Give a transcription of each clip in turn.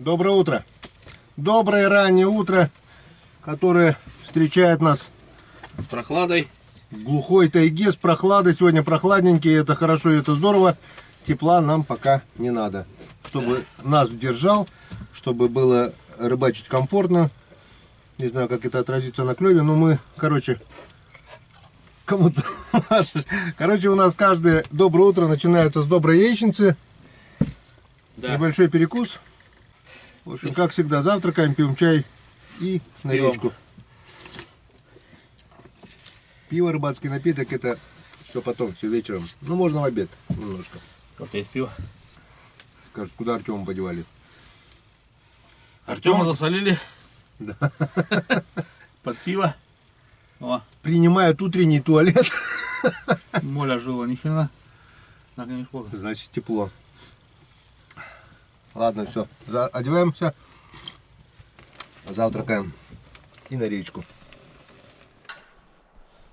Доброе утро. Доброе раннее утро, которое встречает нас с прохладой. в глухой тайге, с прохладой. Сегодня прохладненький, это хорошо и это здорово. Тепла нам пока не надо. Чтобы нас держал, чтобы было рыбачить комфортно. Не знаю, как это отразится на клеве, но мы, короче, кому-то... Короче, у нас каждое доброе утро начинается с доброй яичницы. Да. Небольшой перекус. В общем, как всегда, завтракаем, пьем чай и на речку. Пиво, рыбацкий напиток, это все потом, все вечером. Ну, можно в обед немножко. Опять пиво. Скажут, куда Артема подевали? Артема засолили. Да. Под пиво. О. Принимают утренний туалет. Моля жила, ни хрена. Значит, тепло. Ладно, все. Одеваемся. Завтракаем. И на речку.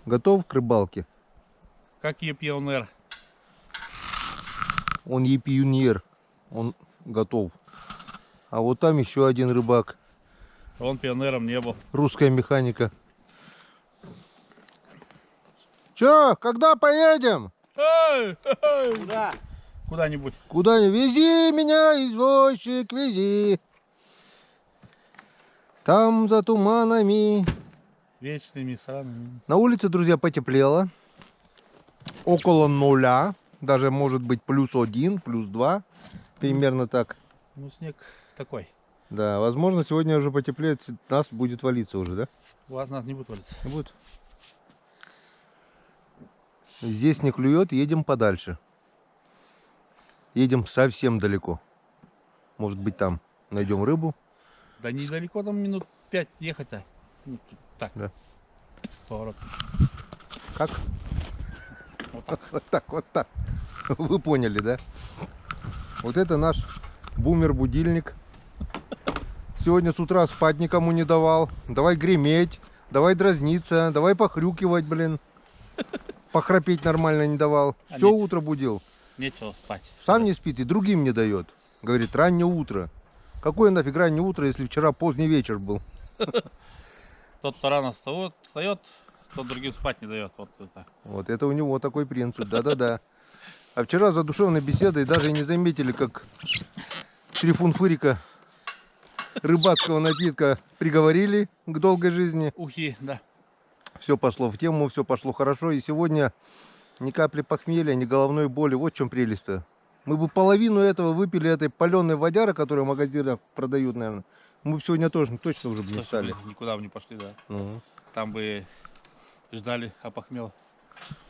Готов к рыбалке? Как я пионер. Он и пионер. Он готов. А вот там еще один рыбак. Он пионером не был. Русская механика. Че, когда поедем? Куда? Куда-нибудь. Куда-нибудь. Вези меня, извозчик, вези. Там за туманами. Вечными сранами. На улице, друзья, потеплело. Около нуля. Даже может быть +1, +2. Примерно так. Ну, снег такой. Да, возможно, сегодня уже потеплеет. Нас будет валиться уже, да? У вас нас не будет валиться. Не будет. Здесь не клюет, едем подальше. Едем совсем далеко. Может быть, там найдем рыбу. Да недалеко, там минут 5 ехать-то. Ну, так. Да. Поворот. Как? Вот так. Вот так, вот так. Вы поняли, да? Вот это наш бумер-будильник. Сегодня с утра спать никому не давал. Давай греметь, давай дразниться, давай похрюкивать, блин. Похрапеть нормально не давал. Все утро будил. Нечего спать. Сам не спит и другим не дает. Говорит, раннее утро. Какое нафиг раннее утро, если вчера поздний вечер был? Тот, кто рано встает, тот другим спать не дает. Вот это. Вот это у него такой принцип, да-да-да. А вчера за душевной беседой даже и не заметили, как Трифун Фырика, рыбацкого напитка, приговорили к долгой жизни. Ухи, да. Все пошло в тему, все пошло хорошо. И сегодня ни капли похмелья, ни головной боли. Вот в чем прелесть-то. Мы бы половину этого выпили, этой паленой водяры, которую в магазинах продают, наверное. Мы бы сегодня тоже точно уже бы не встали. Никуда бы не пошли, да. Угу. Там бы ждали, опохмел.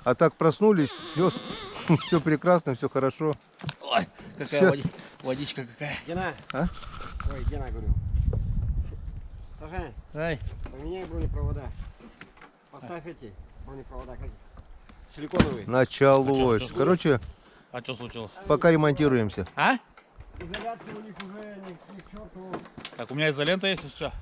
А так проснулись, все прекрасно, все хорошо. Ой, какая водичка какая. Гена. А? Ой, Гена, говорю. Саша, Ай. поменяй бронепровода. Поставь эти бронепровода, как силиконовые. Началось. Короче, А что случилось? пока ремонтируемся. А? Изоляция у них уже не к черту. Так, у меня изолента есть, если что.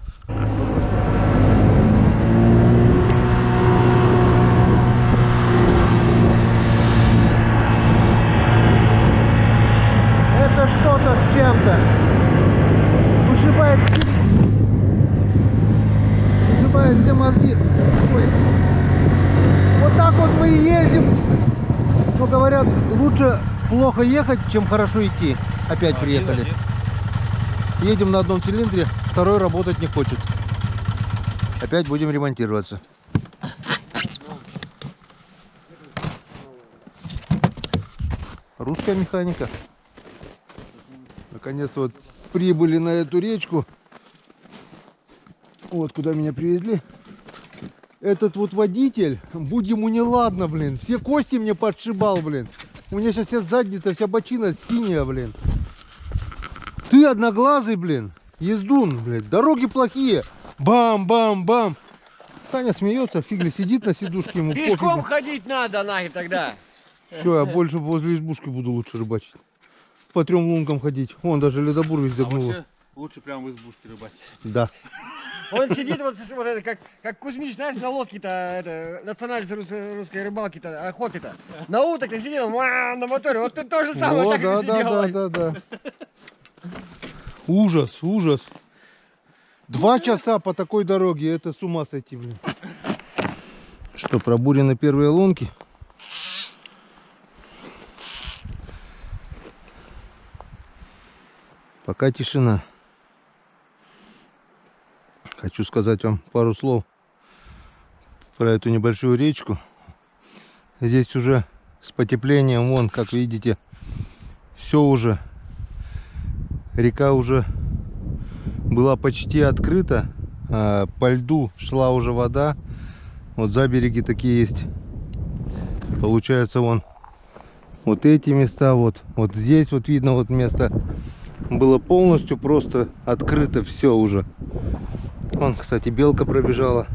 Это что-то с чем-то. Вышибает все мозги. Ой. Вот так вот мы и ездим. Но говорят, лучше плохо ехать, чем хорошо идти. Опять приехали. Едем на одном цилиндре, второй работать не хочет. Опять будем ремонтироваться. Русская механика. Наконец-то вот прибыли на эту речку. Вот куда меня привезли. Этот вот водитель, будь ему неладно, блин. Все кости мне подшибал, блин. У меня сейчас вся задница, вся бочина синяя, блин. Ты одноглазый, блин. Ездун, блин. Дороги плохие. Бам-бам-бам. Саня смеется, фигли сидит на сидушке. Ему Пешком ходить надо, нахер тогда. Все, я больше возле избушки буду лучше рыбачить. По 3 лункам ходить. Вон даже ледобур весь загнуло. Вообще лучше прямо в избушке рыбачить. Да. Он сидит вот это, как Кузьмич, знаешь, на лодке-то, национальной русской рыбалки-то, охоты-то. На уток ты сидел, на моторе, вот ты то же самое Вот, так и да, сидел. да. Ужас, ужас. 2 часа по такой дороге, это с ума сойти, блин. Что, пробурены первые лунки? Пока тишина. Хочу сказать вам пару слов про эту небольшую речку. Здесь уже с потеплением, вон, как видите, все уже, река уже была почти открыта, по льду шла уже вода. Вот забереги такие есть. Получается, вон вот эти места, вот здесь вот видно, вот место было полностью просто открыто, все уже. Вон, кстати, белка пробежала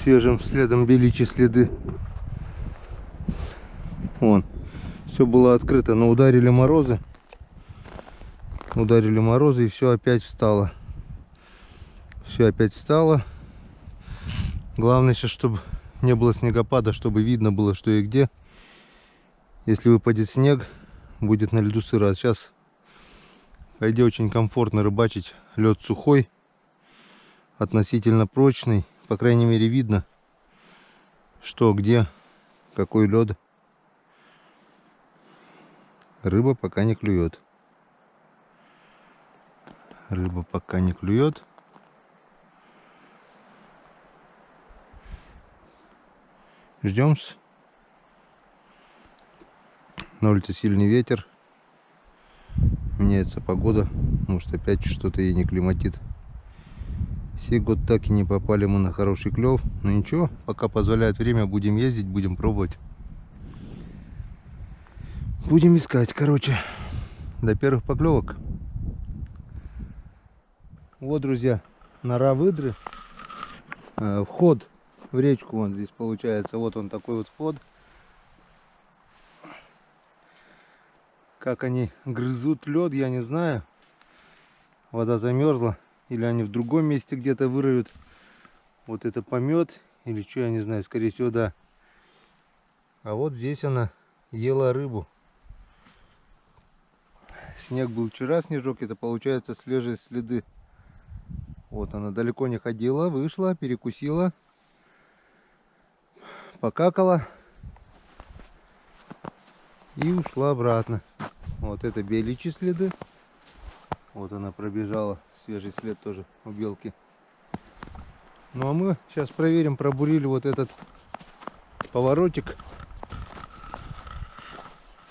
свежим следом, беличьи следы. Вон, все было открыто, но ударили морозы. Ударили морозы, и все опять встало. Все опять встало. Главное сейчас, чтобы не было снегопада, чтобы видно было, что и где. Если выпадет снег, будет на льду сыро. А сейчас, по идее, очень комфортно рыбачить. Лед сухой, относительно прочный. По крайней мере, видно, что где, какой лед. Рыба пока не клюет. Рыба пока не клюет. Ждем-с. На улице сильный ветер. Меняется погода. Может, опять что-то ей не климатит. Сей год так и не попали мы на хороший клев. Но ничего, пока позволяет время, будем ездить, будем пробовать. Будем искать, короче, до первых поклевок. Вот, друзья, нора выдры. Вход в речку, вон здесь получается, вот он такой вот вход. Как они грызут лед, я не знаю. Вода замерзла, или они в другом месте где-то выроют. Вот это помет, или что, я не знаю, скорее всего, да. А вот здесь она ела рыбу. Снег был вчера, снежок, это получается свежие следы. Вот она далеко не ходила, вышла, перекусила, покакала и ушла обратно. Вот это беличьи следы. Вот она пробежала, свежий след тоже у белки. Ну а мы сейчас проверим, пробурили вот этот поворотик.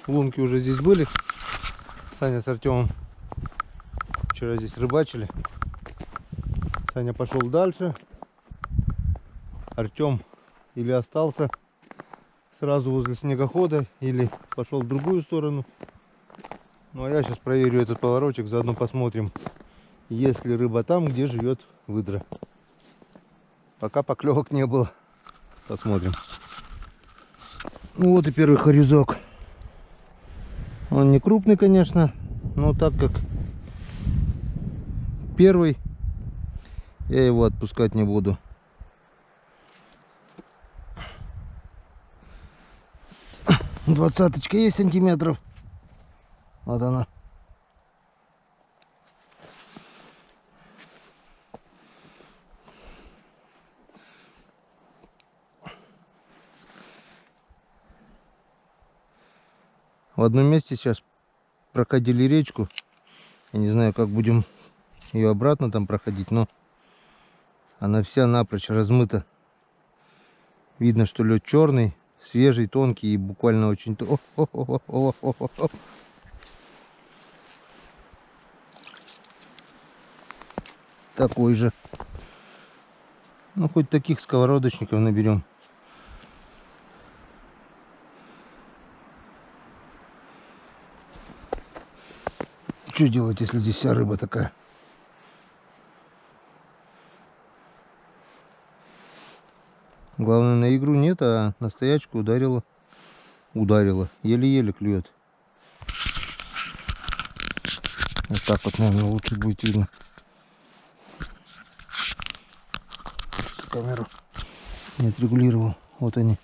Лунки уже здесь были. Саня с Артемом вчера здесь рыбачили. Саня пошел дальше. Артем или остался сразу возле снегохода, или пошел в другую сторону. Ну а я сейчас проверю этот поворотик, заодно посмотрим, есть ли рыба там, где живет выдра. Пока поклевок не было. Посмотрим. Ну вот и первый хорезок. Он не крупный, конечно, но так как первый, я его отпускать не буду. Двадцаточка есть сантиметров. Вот она. В одном месте сейчас проходили речку. Я не знаю, как будем ее обратно там проходить, но она вся напрочь размыта. Видно, что лед черный, свежий, тонкий и буквально очень... Такой же. Ну, хоть таких сковородочников наберем. Что делать, если здесь вся рыба такая? Главное, на игру нет, а на стоячку ударила. Ударила. Еле-еле клюет. Вот так вот, наверное, лучше будет видно. Камеру не отрегулировал. Вот они.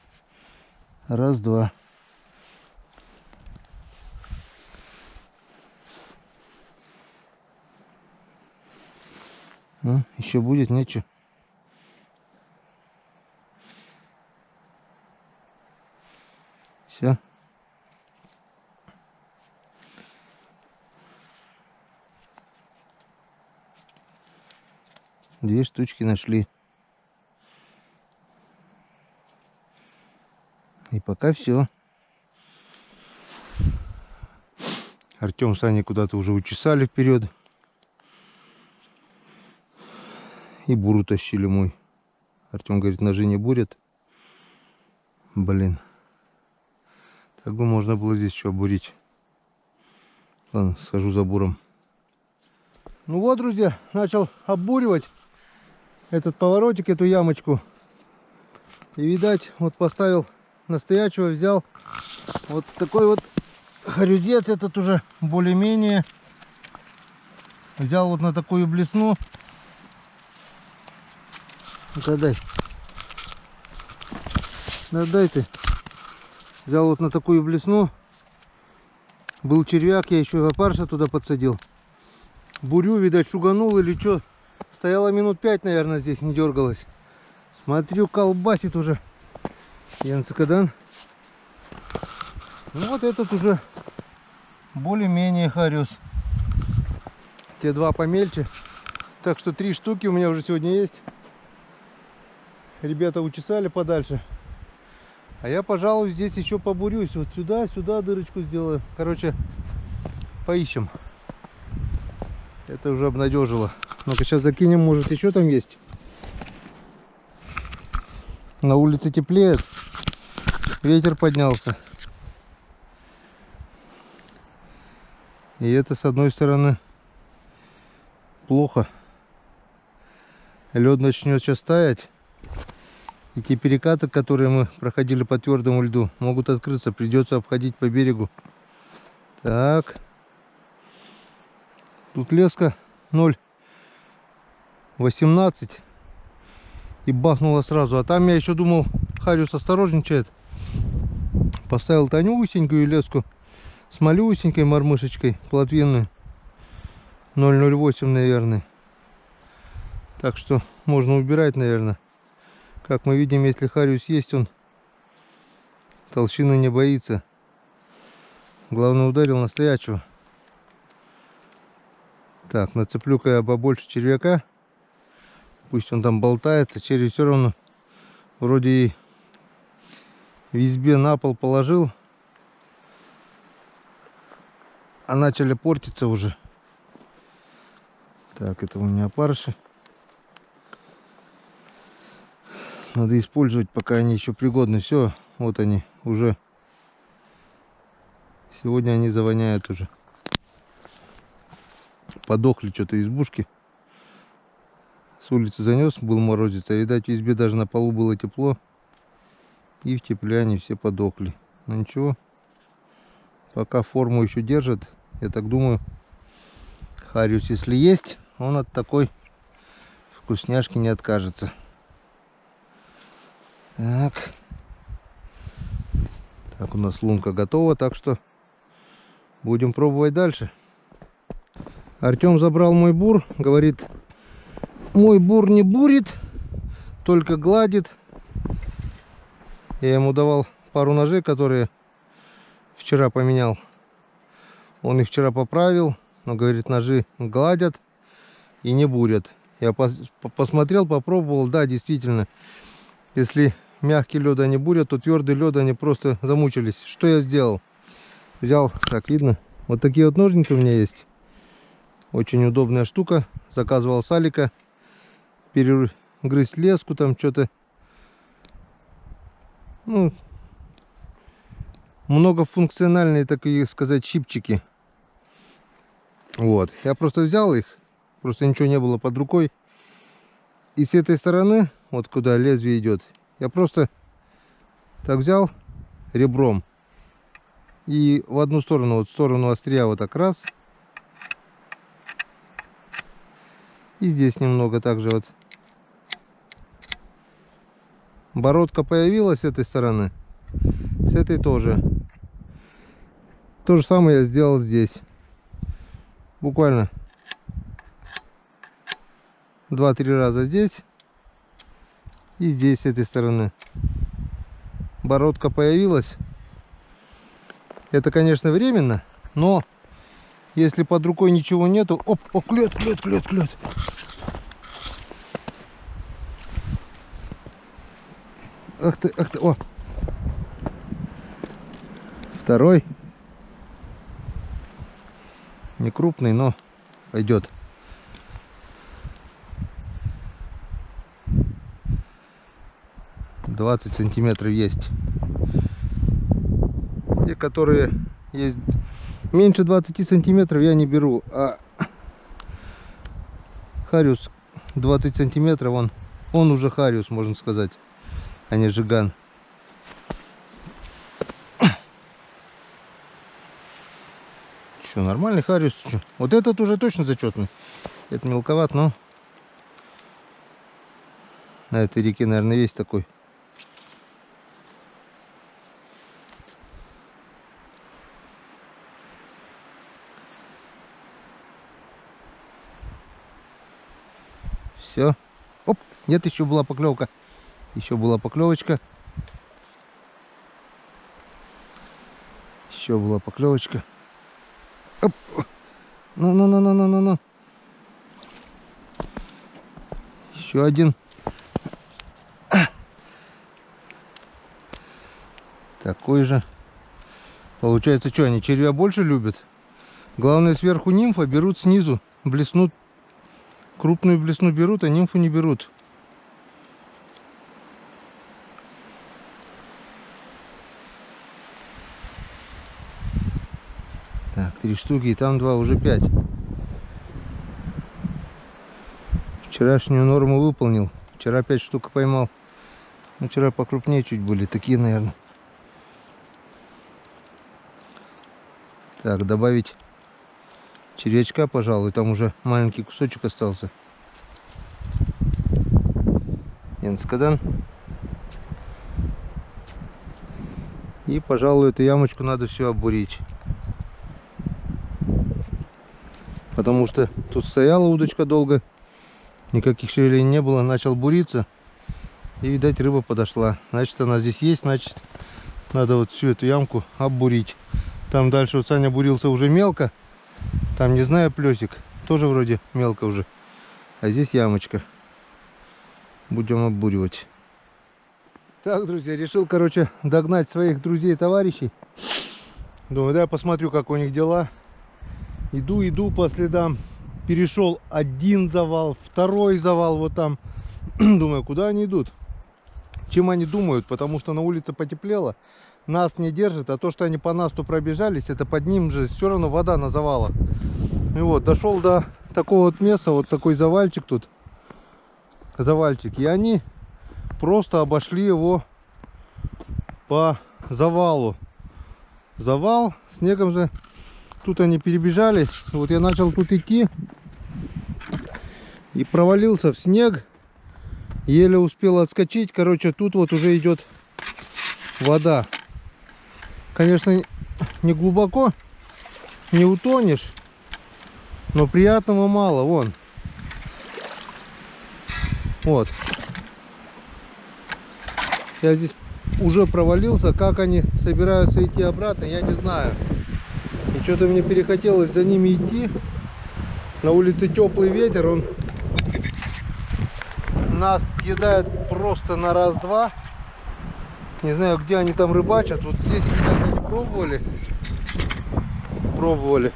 Раз, два. Ну, еще будет нечего. Все. Две штучки нашли. И пока все. Артем с Аней куда-то уже учесали вперед. И буру тащили мой. Артем говорит, ножи не бурят. Блин. Так бы можно было здесь еще обурить. Ладно, схожу за буром. Ну вот, друзья, начал обуривать этот поворотик, эту ямочку. И видать, вот поставил настоящего, взял вот такой вот хорюзец, этот уже более-менее. Взял вот на такую блесну. Ну-ка дай. Да дай ты. Взял вот на такую блесну. Был червяк, я еще опарыша туда подсадил. Бурю, видать, шуганул или что. Стояла минут 5, наверное, здесь, не дергалась. Смотрю, колбасит уже. Янцикадан. Ну вот этот уже более-менее хариус. Те два помельче. Так что 3 штуки у меня уже сегодня есть. Ребята учесали подальше. А я, пожалуй, здесь еще побурюсь. Вот сюда, сюда дырочку сделаю. Короче, поищем. Это уже обнадежило. Ну-ка, сейчас закинем, может, еще там есть. На улице теплее. Ветер поднялся. И это, с одной стороны, плохо. Лед начнет сейчас таять. И те перекаты, которые мы проходили по твердому льду, могут открыться. Придется обходить по берегу. Так. Тут леска 0,18. И бахнуло сразу. А там я еще думал, хариус осторожничает. Поставил тонюсенькую леску с малюсенькой мормышечкой, плотвинную. 0,08, наверное. Так что можно убирать, наверное. Как мы видим, если хариус есть, он толщины не боится. Главное, ударил настоящего. Так, нацеплю-ка я побольше червяка. Пусть он там болтается. Червь все равно вроде и в избе на пол положил. А начали портиться уже. Так, это у меня опарыши. Надо использовать, пока они еще пригодны. Все, вот они уже. Сегодня они завоняют уже. Подохли что-то избушки. С улицы занес, был морозец. А видать, в избе даже на полу было тепло. И в тепле они все подохли. Но ничего. Пока форму еще держит. Я так думаю, хариус, если есть, он от такой вкусняшки не откажется. Так. Так, у нас лунка готова, так что будем пробовать дальше. Артем забрал мой бур, говорит, мой бур не бурит, только гладит. Я ему давал пару ножей, которые вчера поменял. Он их вчера поправил, но говорит, ножи гладят и не бурят. Я посмотрел, попробовал, да, действительно, если мягкий лед они бурят, то твердый лед они просто замучились. Что я сделал? Взял, так видно, вот такие вот ножницы у меня есть. Очень удобная штука. Заказывал с Алика. Перегрызть леску, там что-то. Ну, многофункциональные, такие сказать, щипчики. Вот. Я просто взял их. Просто ничего не было под рукой. И с этой стороны, вот куда лезвие идет, я просто так взял ребром. И в одну сторону, вот в сторону острия, вот так раз. И здесь немного также вот. Бородка появилась с этой стороны. С этой тоже. То же самое я сделал здесь. Буквально 2-3 раза здесь и здесь с этой стороны. Бородка появилась. Это, конечно, временно, но если под рукой ничего нету... Оп, о, клет. Ах ты, о. Второй. Не крупный, но пойдет. «20 сантиметров есть. Те, которые есть меньше 20 сантиметров, я не беру. А хариус 20 сантиметров, он уже хариус, можно сказать, а не жиган. Что, нормальный хариус? Что? Вот этот уже точно зачетный. Это мелковат, но на этой реке, наверное, есть такой. Все. Оп, нет, еще была поклевка. Еще была поклевочка. Еще была поклевочка. Оп. Ну. Еще один. Такой же. Получается, что, они червя больше любят? Главное, сверху нимфа, берут снизу. Блеснут. Крупную блесну берут, а нимфу не берут. Так, 3 штуки, и там 2, уже 5. Вчерашнюю норму выполнил. Вчера 5 штук поймал. Ну, вчера покрупнее чуть были, такие, наверное. Так, добавить червячка, пожалуй. Там уже маленький кусочек остался. Энскадан. И, пожалуй, эту ямочку надо все обурить. Потому что тут стояла удочка долго. Никаких шевелений не было. Начал буриться. И, видать, рыба подошла. Значит, она здесь есть. Значит, надо вот всю эту ямку оббурить. Там дальше вот Саня бурился уже мелко. Там, не знаю, плесик. Тоже вроде мелко уже. А здесь ямочка. Будем оббуривать. Так, друзья, решил, короче, догнать своих друзей, товарищей. Думаю, да, я посмотрю, как у них дела. Иду по следам. Перешел один завал, второй завал вот там. Думаю, куда они идут? Чем они думают? Потому что на улице потеплело. Нас не держит, а то, что они по насту пробежались, это под ним же все равно вода на завалах. И вот, дошел до такого вот места, вот такой завальчик тут. Завальчик. И они просто обошли его по завалу. Завал, снегом же. Тут они перебежали. Вот я начал тут идти. И провалился в снег. Еле успел отскочить. Короче, тут вот уже идет вода. Конечно, не глубоко, не утонешь, но приятного мало. Вон. Вот. Я здесь уже провалился. Как они собираются идти обратно, я не знаю. И что-то мне перехотелось за ними идти. На улице теплый ветер, он нас съедает просто на раз-два. Не знаю, где они там рыбачат. Вот здесь, видать, они пробовали. Пробурили.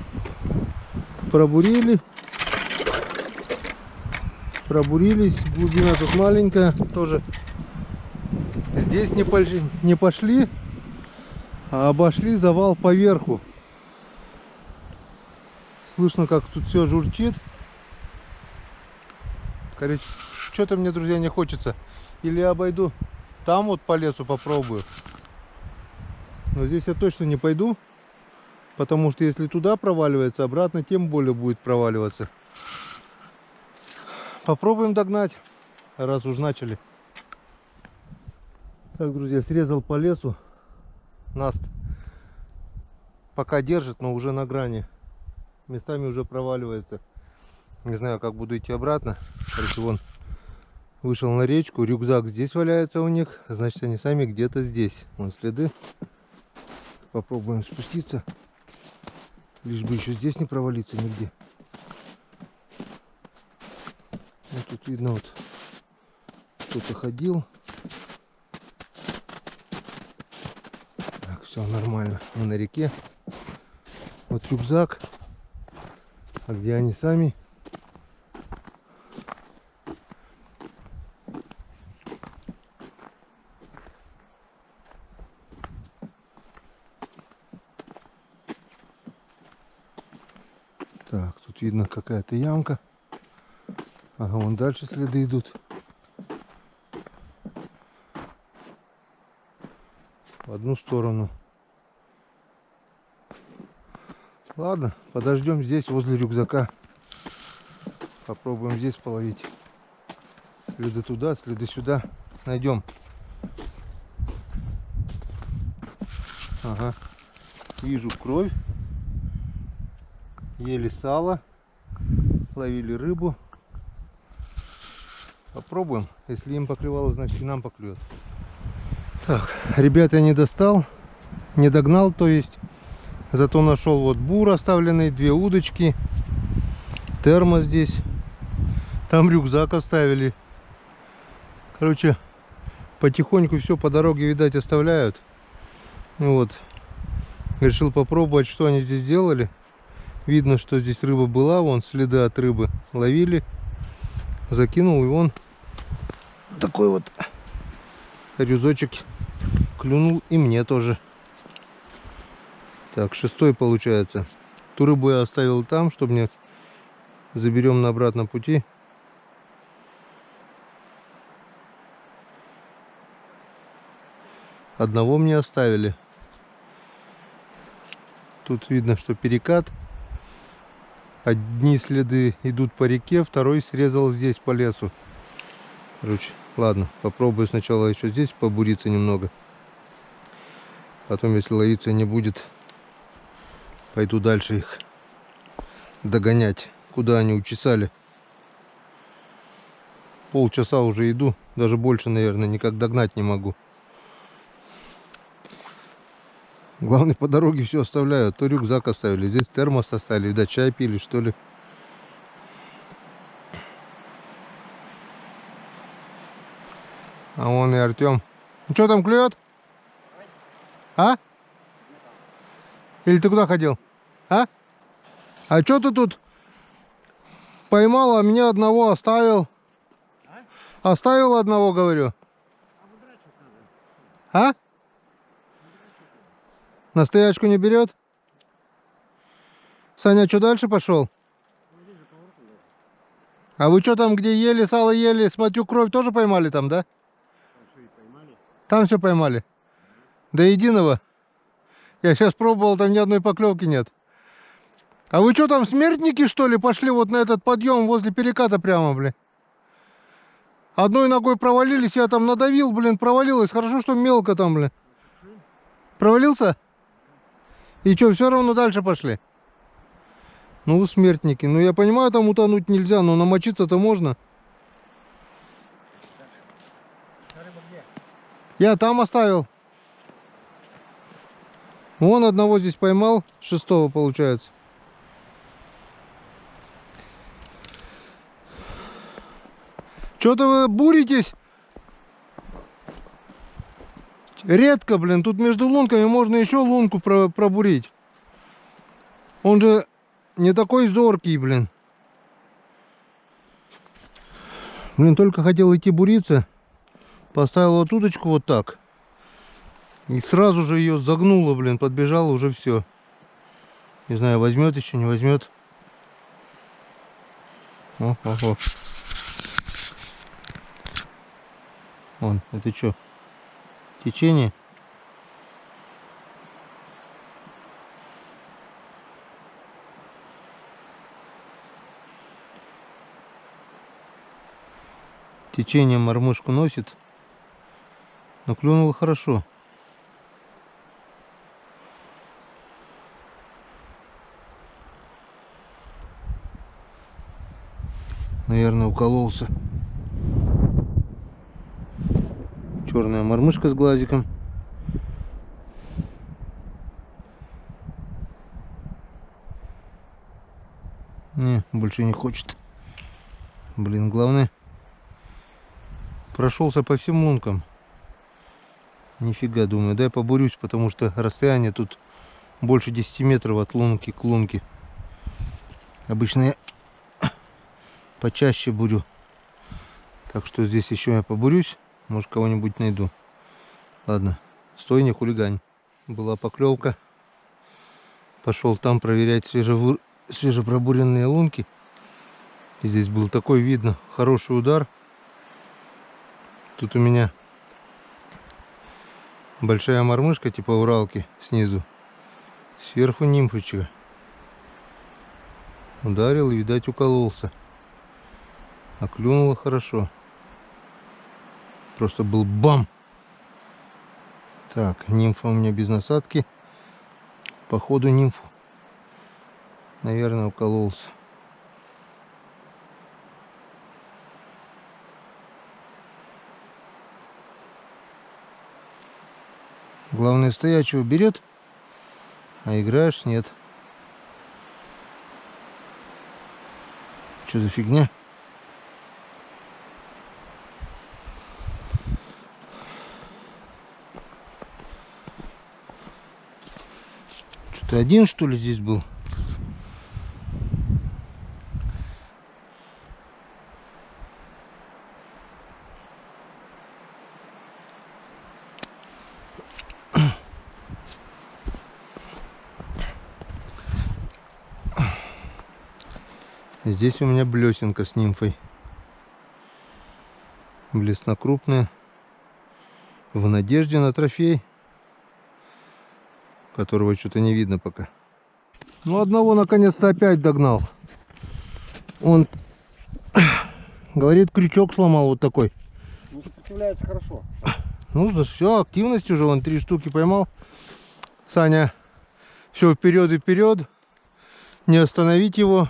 Пробурились. Глубина тут маленькая. Тоже здесь не пошли, а обошли завал поверху. Слышно, как тут все журчит. Короче, что-то мне, друзья, не хочется. Или я обойду там вот по лесу, попробую. Но здесь я точно не пойду. Потому что если туда проваливается, обратно тем более будет проваливаться. Попробуем догнать, раз уж начали. Так, друзья, срезал по лесу. Наст пока держит, но уже на грани. Местами уже проваливается. Не знаю, как буду идти обратно. Короче, вон вышел на речку. Рюкзак здесь валяется у них. Значит, они сами где-то здесь. Вон следы. Попробуем спуститься. Лишь бы еще здесь не провалиться нигде. Вот тут видно, вот кто-то ходил. Так, все нормально. Мы на реке. Вот рюкзак. А где они сами? Так, тут видно какая-то ямка. Ага, вон дальше следы идут. В одну сторону. Ладно, подождем здесь возле рюкзака. Попробуем здесь половить. Следы туда, следы сюда. Найдем. Ага. Вижу кровь. Ели сало. Ловили рыбу. Попробуем. Если им поклевало, значит и нам поклюет. Так, ребят, я не достал. Не догнал, то есть. Зато нашел вот бур оставленный, 2 удочки. Термос здесь. Там рюкзак оставили. Короче, потихоньку все по дороге, видать, оставляют. Вот. Решил попробовать, что они здесь делали. Видно, что здесь рыба была. Вон следы от рыбы ловили. Закинул, и вон такой вот рюзочек клюнул и мне тоже. Так, 6-й получается. Ту рыбу я оставил там, чтобы мне заберем на обратном пути. Одного мне оставили. Тут видно, что перекат. Одни следы идут по реке, второй срезал здесь по лесу. Короче, ладно, попробую сначала еще здесь побуриться немного. Потом, если ловиться не будет, пойду дальше их догонять. Куда они учесали. Полчаса уже иду, даже больше, наверное, никак догнать не могу. Главное, по дороге все оставляют. То рюкзак оставили, здесь термос оставили. Видать, чай пили, что ли. А вон и Артем. Ну что там клюет? А? Или ты куда ходил? А? А что ты тут поймал, а меня одного оставил? Оставил одного, говорю. А? Настоячку не берет? Саня, что дальше пошел? А вы что там, где ели, сало ели, смотрю, кровь тоже поймали там, да? Там все поймали? До единого? Я сейчас пробовал, там ни одной поклевки нет. А вы что там, смертники, что ли, пошли вот на этот подъем возле переката прямо, блин? Одной ногой провалились, я там надавил, блин, провалилось. Хорошо, что мелко там, блин. Провалился? И что, все равно дальше пошли? Ну, вы смертники. Ну, я понимаю, там утонуть нельзя, но намочиться-то можно. Я там оставил. Вон одного здесь поймал, 6-го получается. Что-то вы буритесь. Редко, блин. Тут между лунками можно еще лунку пробурить. Он же не такой зоркий, блин. Блин, только хотел идти буриться. Поставил вот удочку вот так. И сразу же ее загнуло, блин. Подбежало, уже все. Не знаю, возьмет еще, не возьмет. О. Вон, это что? Течение? Течение мормышку носит. Но клюнуло хорошо. Наверное, укололся. Черная мормышка с глазиком. Не, больше не хочет. Блин, главное, прошелся по всем лункам. Нифига, думаю, дай побурюсь, потому что расстояние тут больше 10 метров от лунки к лунке. Обычно я почаще бурю. Так что здесь еще я побурюсь. Может, кого-нибудь найду. Ладно, стой, не хулигань. Была поклевка. Пошел там проверять свежепробуренные лунки. И здесь был такой, видно, хороший удар. Тут у меня большая мормышка типа уралки снизу. Сверху нимфочка. Ударил и, видать, укололся. А клюнуло хорошо. Просто был бам. Так, нимфа у меня без насадки. Походу нимфу, наверное, укололся. Главное, стоячего берет, а играешь нет. Что за фигня? Что-то один, что ли, здесь был? Здесь у меня блесенка с нимфой. Блесна крупная. В надежде на трофей, которого что-то не видно пока. Ну, одного наконец-то опять догнал. Он говорит, крючок сломал вот такой. Ну, сопротивляется хорошо. Ну, да все, активность уже, он 3 штуки поймал. Саня, все вперед и вперед. Не остановить его.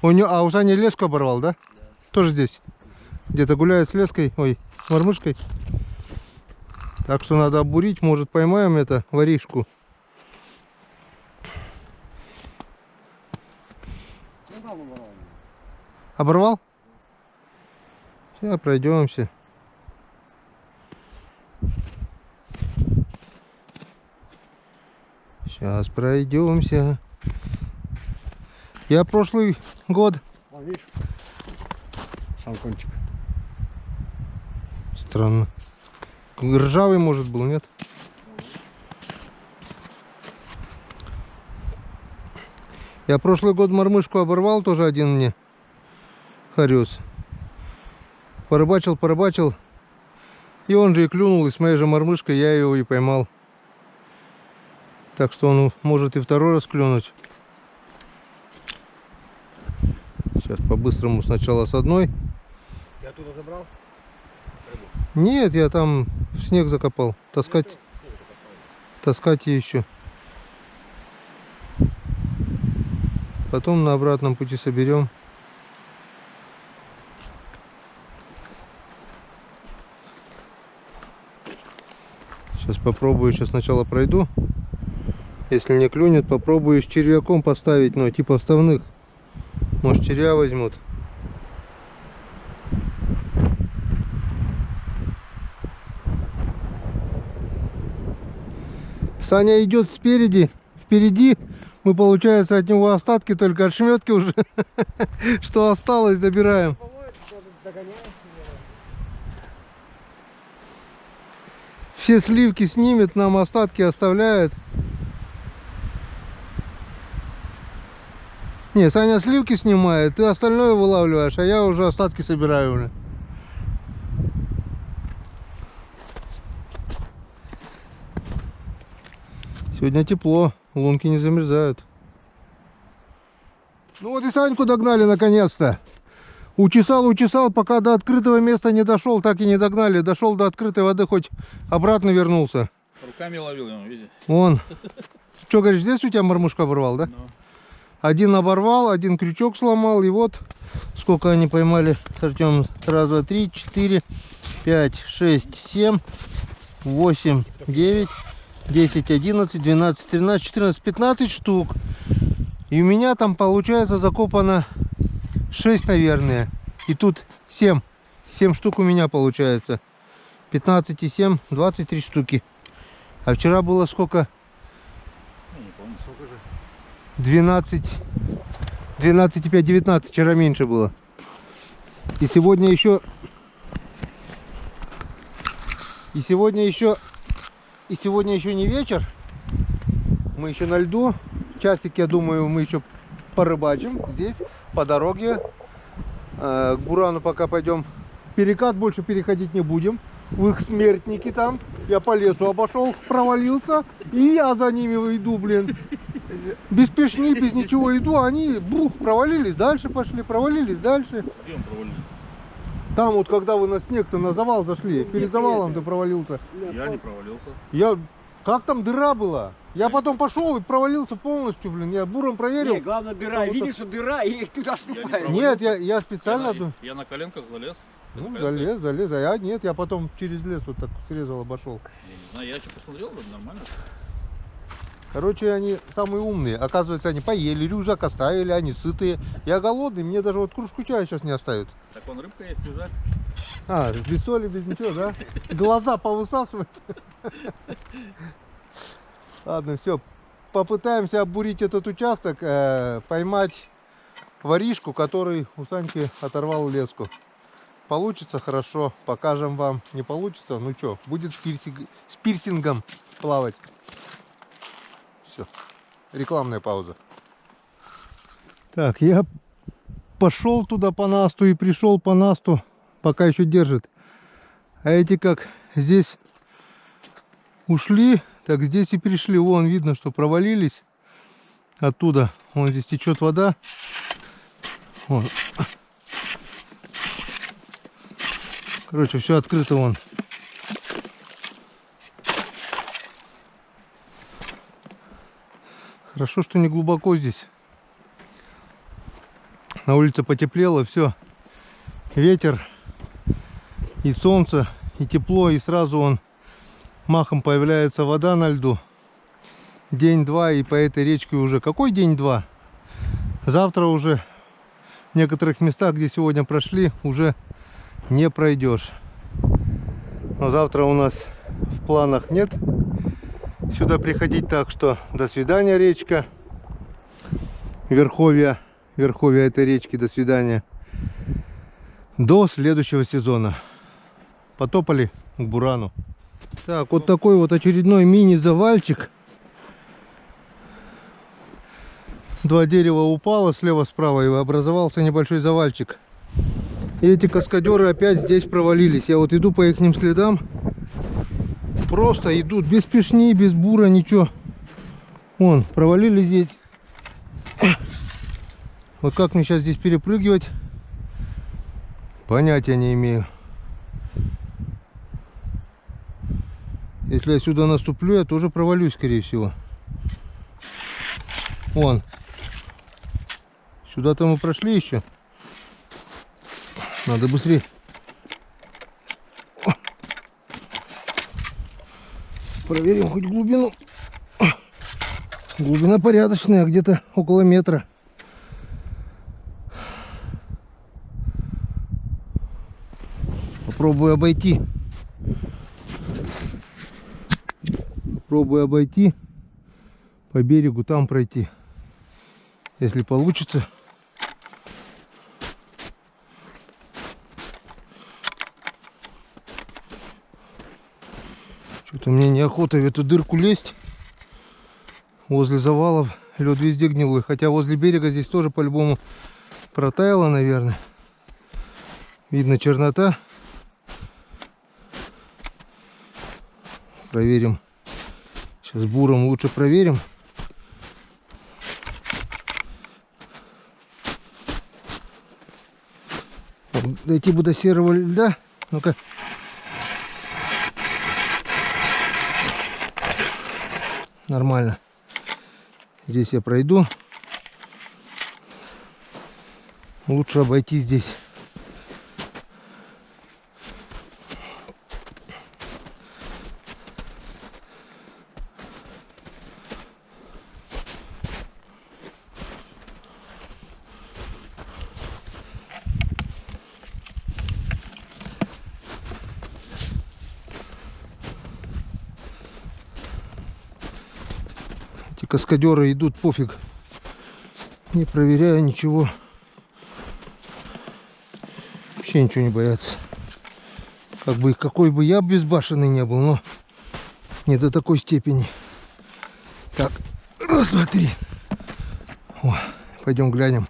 А у Сани леску оборвал, да? Да. Тоже здесь. Где-то гуляет с леской, ой, с мормышкой. Так что надо обурить, может поймаем это воришку. Оборвал? Сейчас пройдемся. Сейчас пройдемся. Я прошлый год. Вон, видишь? Сам кончик. Странно. Ржавый, может, был, нет? Я прошлый год мормышку оборвал, тоже один мне. Хорез. Порыбачил. И он же и клюнул, и с моей же мормышкой я его и поймал. Так что он может и второй раз клюнуть. Сейчас по-быстрому сначала с одной. Ты оттуда забрал? Нет, я там в снег закопал. Таскать ее еще. Потом на обратном пути соберем. Сейчас попробую, сейчас сначала пройду. Если не клюнет, попробую с червяком поставить, но типа вставных. Может, червя возьмут. Саня идет спереди, впереди. Мы, получается, от него остатки, только от шметки уже. Что осталось, добираем. Все сливки снимет, нам остатки оставляет. Не, Саня сливки снимает, ты остальное вылавливаешь, а я уже остатки собираю уже. Сегодня тепло, лунки не замерзают. Ну вот и Саньку догнали наконец-то. Учесал, пока до открытого места не дошел, так и не догнали. Дошел до открытой воды, хоть обратно вернулся. Руками ловил его, видишь? Вон. Что, говоришь, здесь у тебя мормышку оборвал, да? Ну. Один оборвал, один крючок сломал. И вот сколько они поймали с Артемом. Раз, два, три, 4, 5, 6, 7, 8, 9, 10, 11, 12, 13, 14, 15 штук. И у меня там получается закопано 6, наверное. И тут 7. 7 штук у меня получается. 15 и 7, 23 штуки. А вчера было сколько? Я не помню, сколько же. 12, 12 и 5, 19. Вчера меньше было. И сегодня еще... И сегодня еще не вечер. Мы еще на льду. Часик, я думаю, мы еще порыбачим здесь, по дороге. К Бурану пока пойдем. Перекат больше переходить не будем. В их смертники там. Я по лесу обошел, провалился. И я за ними иду, блин. Без пешни, без ничего иду. Они провалились, дальше пошли, провалились дальше. Где он провалился? Там вот, когда вы на снег-то на завал зашли, перед завалом ты провалился. Я не провалился. Как там дыра была? Я потом пошел и провалился полностью, блин. Я буром проверил. Не, главное дыра. Видишь, что дыра, и туда ступаешь. Нет, я специально... Я на коленках залез. Ты на Ну, коленках? залез. А я нет, я потом через лес вот так срезал, обошел. Я не знаю, я что посмотрел, вроде нормально. Короче, они самые умные. Оказывается, они поели, рюкзак оставили, они сытые. Я голодный, мне даже вот кружку чая сейчас не оставят. Так вон рыбка есть, свежак. А, без соли, без ничего, да? Глаза повысасывать. Ладно, все. Попытаемся оббурить этот участок, поймать воришку, который у Саньки оторвал леску. Получится хорошо, покажем вам. Не получится, ну что, будет с пирсингом плавать. Все. Рекламная пауза. Так, я пошел туда по насту и пришел по насту, пока еще держит. А эти как здесь ушли, так здесь и пришли. Вон видно, что провалились оттуда. Вон здесь течет вода. Вон. Короче, все открыто вон. Хорошо, что не глубоко здесь. На улице потеплело, все. Ветер и солнце, и тепло, и сразу он махом появляется вода на льду. День-два, и по этой речке уже... Какой день-два? Завтра уже в некоторых местах, где сегодня прошли, уже не пройдешь. Но завтра у нас в планах нет сюда приходить, так что до свидания, речка. Верховья этой речки, до свидания. До следующего сезона. Потопали к Бурану. Так, вот такой вот очередной мини-завальчик. Два дерева упало слева-справа, и образовался небольшой завальчик. И эти каскадеры опять здесь провалились. Я вот иду по их следам. Просто идут без пешни, без бура, ничего. Вон, провалились здесь. Вот как мне сейчас здесь перепрыгивать, понятия не имею. Если я сюда наступлю, я тоже провалюсь, скорее всего. Вон. Сюда-то мы прошли еще. Надо быстрее. Проверим хоть глубину. Глубина порядочная, где-то около метра. Попробую обойти. Попробую обойти по берегу, там пройти. Если получится. Что-то мне неохота в эту дырку лезть. Возле завалов лед везде гнилой. Хотя возле берега здесь тоже по-любому протаяло, наверное. Видно чернота. Проверим. Сейчас буром лучше проверим. Дойти бы до серого льда. Ну-ка. Нормально. Здесь я пройду. Лучше обойти здесь. Эти каскадеры идут пофиг, не проверяя ничего. Вообще ничего не боятся. Как бы, какой бы я безбашенный не был, но не до такой степени. Так, раз, два, три. О, пойдем глянем,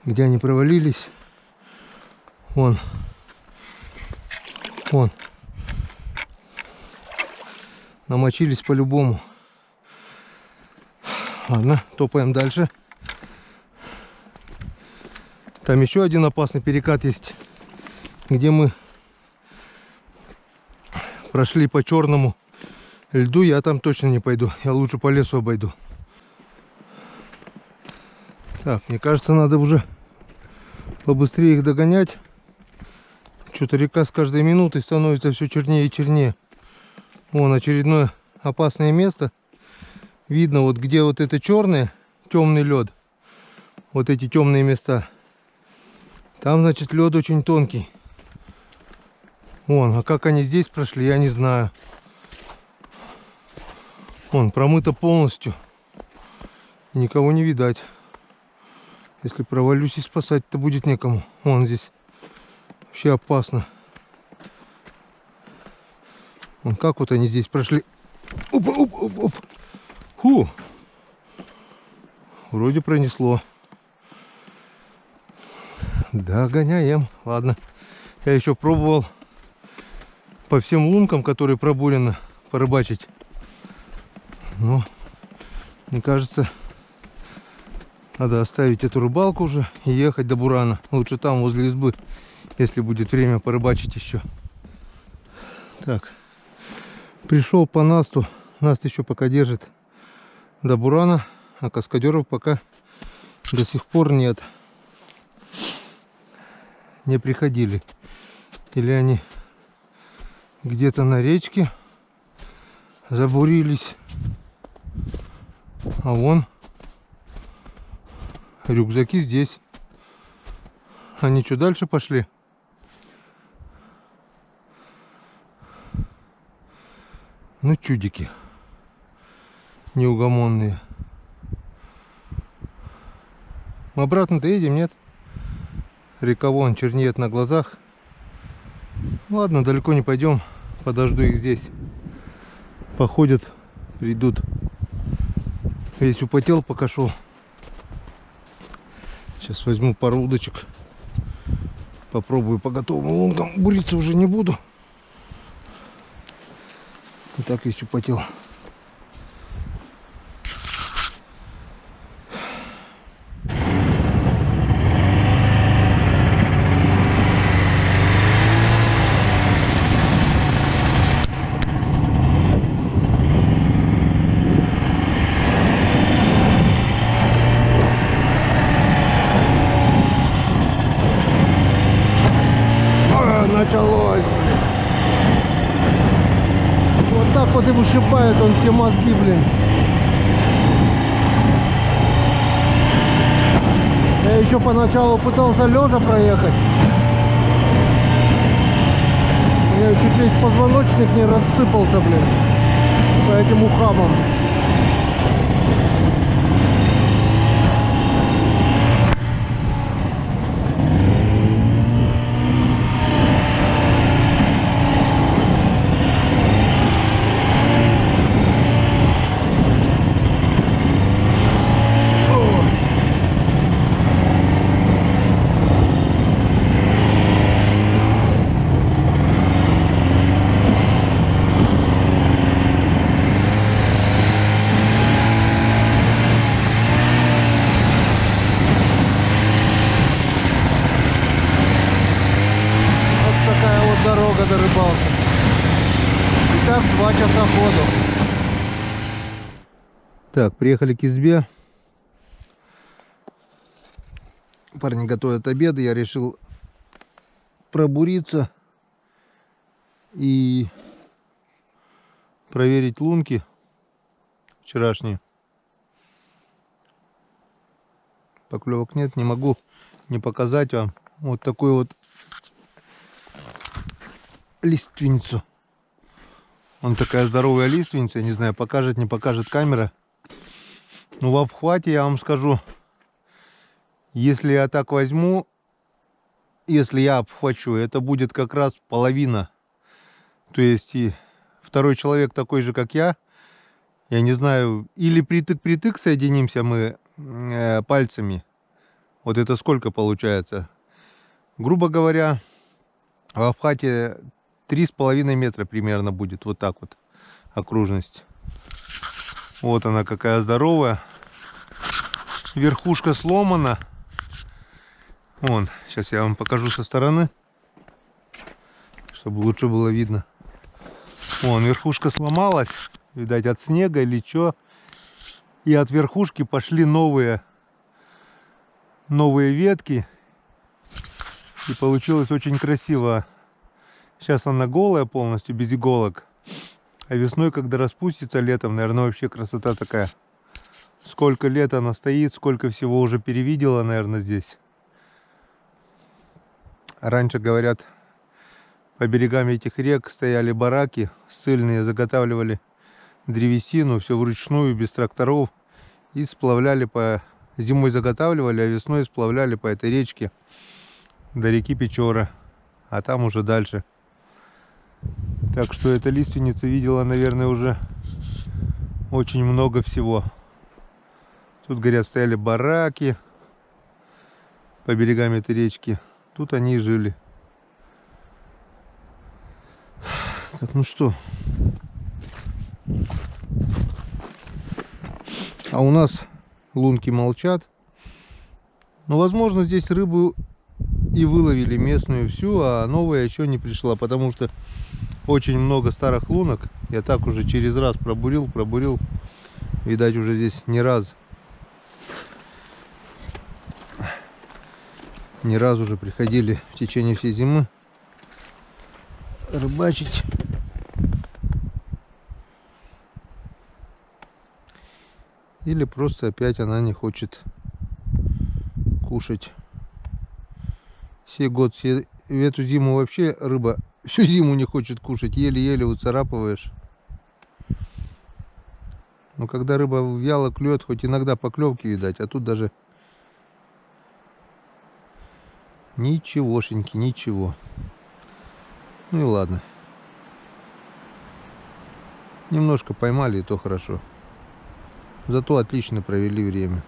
где они провалились. Вон. Вон. Намочились по-любому. Ладно, топаем дальше. Там еще один опасный перекат есть, где мы прошли по черному льду. Я там точно не пойду. Я лучше по лесу обойду. Так, мне кажется, надо уже побыстрее их догонять. Что-то река с каждой минутой становится все чернее и чернее. Вон очередное опасное место. Видно, вот где вот это черное, темный лед. Вот эти темные места. Там, значит, лед очень тонкий. Вон, а как они здесь прошли, я не знаю. Вон, промыто полностью. Никого не видать. Если провалюсь, и спасать-то будет некому. Вон здесь вообще опасно. Вон, как вот они здесь прошли. Опа, опа, опа, опа. Фу. Вроде пронесло. Догоняем. Ладно. Я еще пробовал по всем лункам, которые пробурены, порыбачить. Но мне кажется, надо оставить эту рыбалку уже и ехать до Бурана. Лучше там, возле избы, если будет время порыбачить еще. Так. Пришел по Насту. Наст еще пока держит до Бурана, а каскадеров пока до сих пор нет. Не приходили. Или они где-то на речке забурились. А вон рюкзаки здесь. Они что, дальше пошли? Ну, чудики неугомонные. Мы обратно-то едем, нет? Река вон чернеет на глазах. Ладно, далеко не пойдем. Подожду их здесь. Походят, придут. Весь употел, пока шел. Сейчас возьму пару удочек. Попробую по готовым лункам. Буриться уже не буду. И так весь употел. Началось. Вот так вот и вышибает он все мозги, блин. Я еще поначалу пытался лежа проехать. У меня чуть весь позвоночник не рассыпался, блин, по этим ухабам. Дорога до рыбалки. Итак, 2 часа ходу. Так, приехали к избе. Парни готовят обед, я решил пробуриться и проверить лунки вчерашние. Поклевок нет, не могу не показать вам вот такую вот лиственницу. Вон такая здоровая лиственница, я не знаю, покажет, не покажет камера. Но в обхвате я вам скажу, если я так возьму, если я обхвачу, это будет как раз половина. То есть и второй человек такой же, как я не знаю, или притык-притык соединимся мы пальцами. Вот это сколько получается? Грубо говоря, в обхвате 3,5 метра примерно будет. Вот так вот окружность. Вот она какая здоровая. Верхушка сломана. Вон, сейчас я вам покажу со стороны, чтобы лучше было видно. Вон, верхушка сломалась. Видать, от снега или что. И от верхушки пошли новые ветки. И получилось очень красиво. Сейчас она голая полностью, без иголок. А весной, когда распустится, летом, наверное, вообще красота такая. Сколько лет она стоит, сколько всего уже перевидела, наверное, здесь. Раньше, говорят, по берегам этих рек стояли бараки ссыльные, заготавливали древесину, все вручную, без тракторов. И сплавляли зимой заготавливали, а весной сплавляли по этой речке до реки Печора. А там уже дальше. Так что эта лиственница видела, наверное, уже очень много всего. Тут, говорят, стояли бараки по берегам этой речки. Тут они и жили. Так, ну что. А у нас лунки молчат. Но, возможно, здесь рыбу и выловили местную всю, а новая еще не пришла, потому что очень много старых лунок. Я так уже через раз пробурил. Видать, уже здесь не раз уже приходили в течение всей зимы рыбачить. Или просто опять она не хочет кушать. Сей год, в эту зиму вообще рыба всю зиму не хочет кушать. Еле-еле выцарапываешь. Но когда рыба вяло клюет, хоть иногда поклевки видать, а тут даже ничегошеньки, ничего. Ну и ладно. Немножко поймали, и то хорошо. Зато отлично провели время.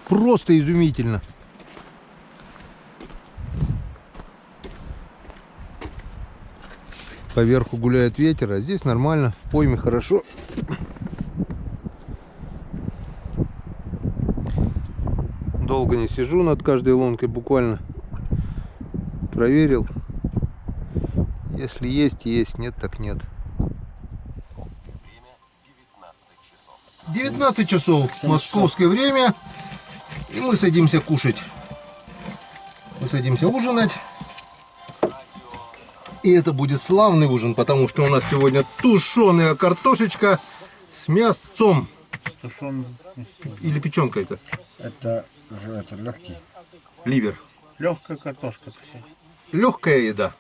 Просто изумительно. Поверху гуляет ветер, а здесь нормально, в пойме хорошо. Долго не сижу над каждой лункой, буквально проверил. Если есть, есть, нет, так нет. 19 часов московское время. И мы садимся кушать. Мы садимся ужинать. И это будет славный ужин, потому что у нас сегодня тушеная картошечка с мясцом. Или печенка это? Это легкий. Ливер. Легкая картошка. Легкая еда.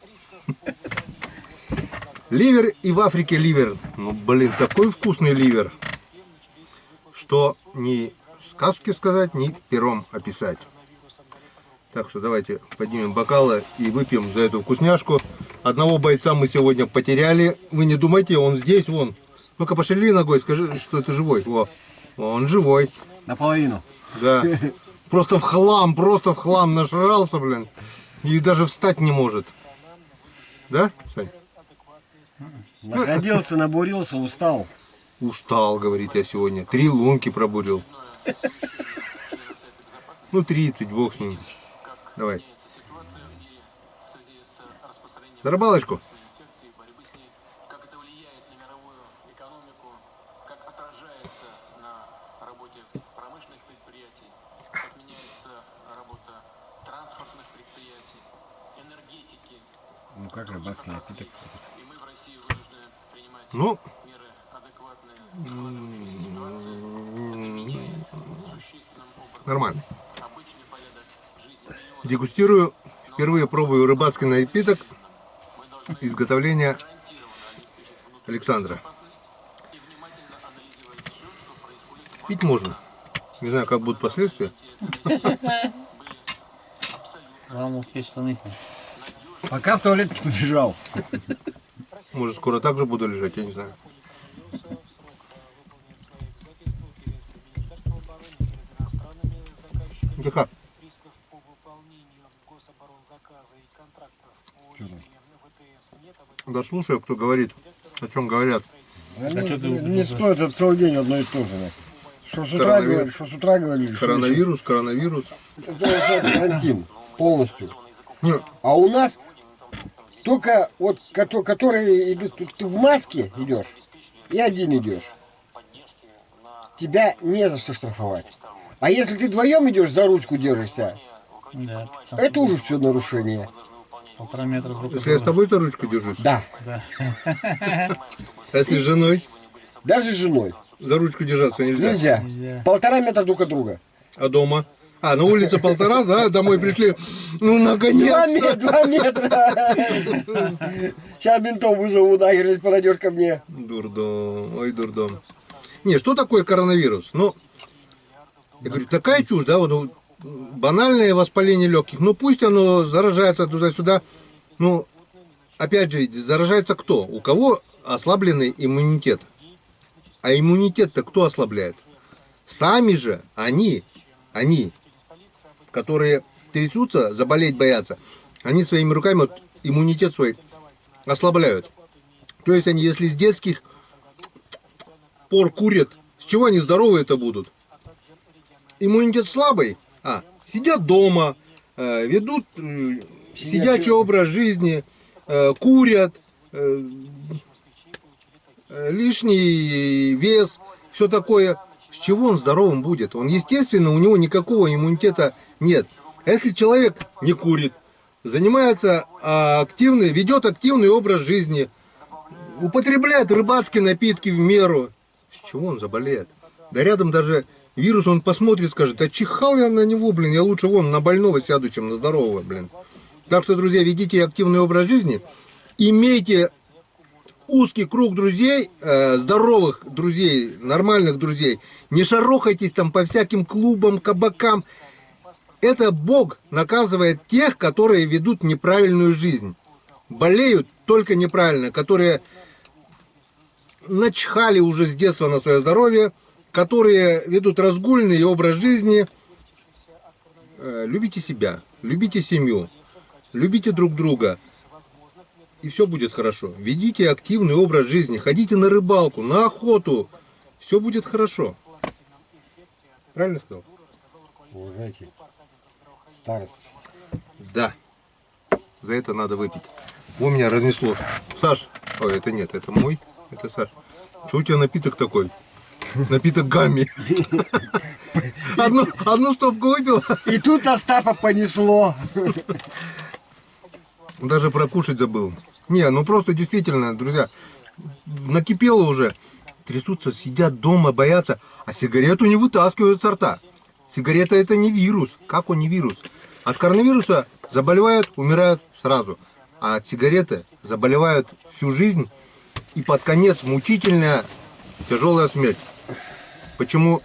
Ливер, и в Африке ливер. Ну, блин, такой вкусный ливер, что ни сказки сказать, ни пером описать. Так что давайте поднимем бокалы и выпьем за эту вкусняшку. Одного бойца мы сегодня потеряли. Вы не думайте, он здесь, вон. Ну-ка, пошевели ногой, скажи, что это живой. Во, он живой. Наполовину. Да. Просто в хлам нажрался, блин. И даже встать не может. Да, Сань? Находился, набурился, устал. Устал, говорит, я сегодня. 3 лунки пробурил. Ну, 30, бог с ним. Давай. За рыбалочку. Как отражается на работе промышленных предприятий, как меняется работа Ну как рыбацкий напиток? Ну, нормально. Дегустирую, впервые пробую рыбацкий напиток изготовления Александра. Пить можно. Не знаю, как будут последствия. Главное успеть штаны снять. Пока в туалет не побежал. Может, скоро так же буду лежать, я не знаю. Тихо. Да слушаю, кто говорит, о чем говорят. Не стоит, это целый день одно и то же. Что с утра говорили, что с утра говорили. Коронавирус, коронавирус. Это карантин полностью. Нет, А у нас только вот, которые идут, ты в маске идешь и один идешь. Тебя не за что штрафовать. А если ты вдвоем идешь, за ручку держишься, Да. это уже все нарушение. 1,5 метра друг от если я с друга. тобой за ручку держусь, Да. а если с женой Даже с женой. за ручку держаться нельзя. Нельзя. Нельзя. 1,5 метра друг от друга. А дома? А, на улице 1,5, да? Домой пришли. Ну, наконец-то. 2 метра. Сейчас ментов вызову, нахер, если подойдешь ко мне. Дурдом, ой, дурдом. Не, что такое коронавирус? Ну, я говорю, такая чушь, да, вот банальное воспаление легких. Ну, пусть оно заражается туда-сюда. Ну, опять же, заражается кто? У кого ослабленный иммунитет? А иммунитет-то кто ослабляет? Сами же они, которые трясутся, заболеть боятся, они своими руками вот, иммунитет свой ослабляют. То есть они, если с детских пор курят, с чего они здоровые-то будут? Иммунитет слабый, сидят дома, ведут сидячий образ жизни, курят, лишний вес, все такое. С чего он здоровым будет? Он, естественно, у него никакого иммунитета нет. А если человек не курит, занимается ведет активный образ жизни, употребляет рыбацкие напитки в меру, с чего он заболеет? Да рядом даже вирус, он посмотрит, скажет, а чихал я на него, блин, я лучше вон на больного сяду, чем на здорового, блин. Так что, друзья, ведите активный образ жизни, имейте узкий круг друзей, здоровых друзей, нормальных друзей. Не шарохайтесь там по всяким клубам, кабакам. Это Бог наказывает тех, которые ведут неправильную жизнь. Болеют только неправильно, которые начхали уже с детства на свое здоровье, которые ведут разгульный образ жизни. Любите себя, любите семью, любите друг друга. И все будет хорошо. Ведите активный образ жизни, ходите на рыбалку, на охоту. Все будет хорошо. Правильно сказал? Уважайте старость. Да. За это надо выпить. У меня разнесло. Саш, ой, это нет, это мой, это Саш. Что у тебя напиток такой? Напиток гамми. Одну стопку выпил. И тут Остапа понесло. Даже прокушать забыл. Не, ну просто действительно, друзья, накипело уже. Трясутся, сидят дома, боятся, а сигарету не вытаскивают со рта. Сигарета это не вирус. Как он не вирус? От коронавируса заболевают, умирают сразу. А от сигареты заболевают всю жизнь и под конец мучительная, тяжелая смерть. Почему,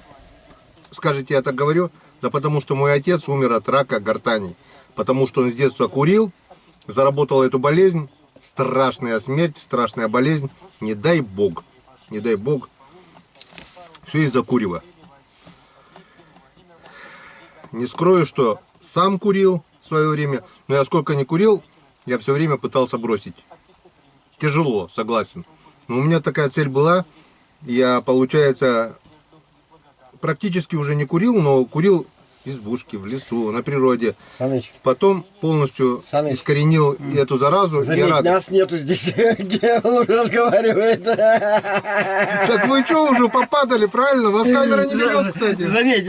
скажете, я так говорю? Да потому что мой отец умер от рака гортани. Потому что он с детства курил, заработал эту болезнь. Страшная смерть, страшная болезнь. Не дай Бог. Не дай Бог. Все из-за курева. Не скрою, что сам курил в свое время. Но я сколько не курил, я все время пытался бросить. Тяжело, согласен. Но у меня такая цель была. Я, получается, практически уже не курил, но курил в избушке, в лесу, на природе. Саныч, Потом полностью Саныч, искоренил эту заразу. Я заметь, рад. нас нету здесь, где он уже разговаривает. Так вы что уже попадали, правильно? Вас камера не берет, кстати. Заметь,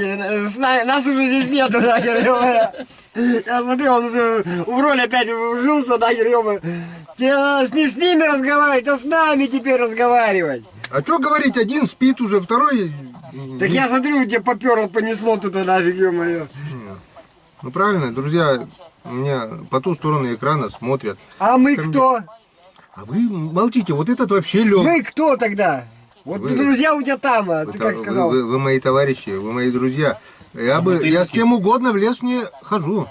нас уже здесь нету, нахер, ё-моё. Я смотрю, он уже в роль опять вжился, нахер, ё-моё. Тебе не с ними разговаривать, а с нами теперь разговаривать. А что говорить, один спит уже, второй... Так я смотрю, тебе поперло, понесло туда нафиг, ё-моё. Ну правильно, друзья, у меня по ту сторону экрана смотрят. А мы кто? А вы молчите, вот этот вообще лег. Мы кто тогда? Вот Вы- друзья у тебя там, а ты как сказал? Вы мои товарищи, вы мои друзья. Я с кем угодно в лес не хожу.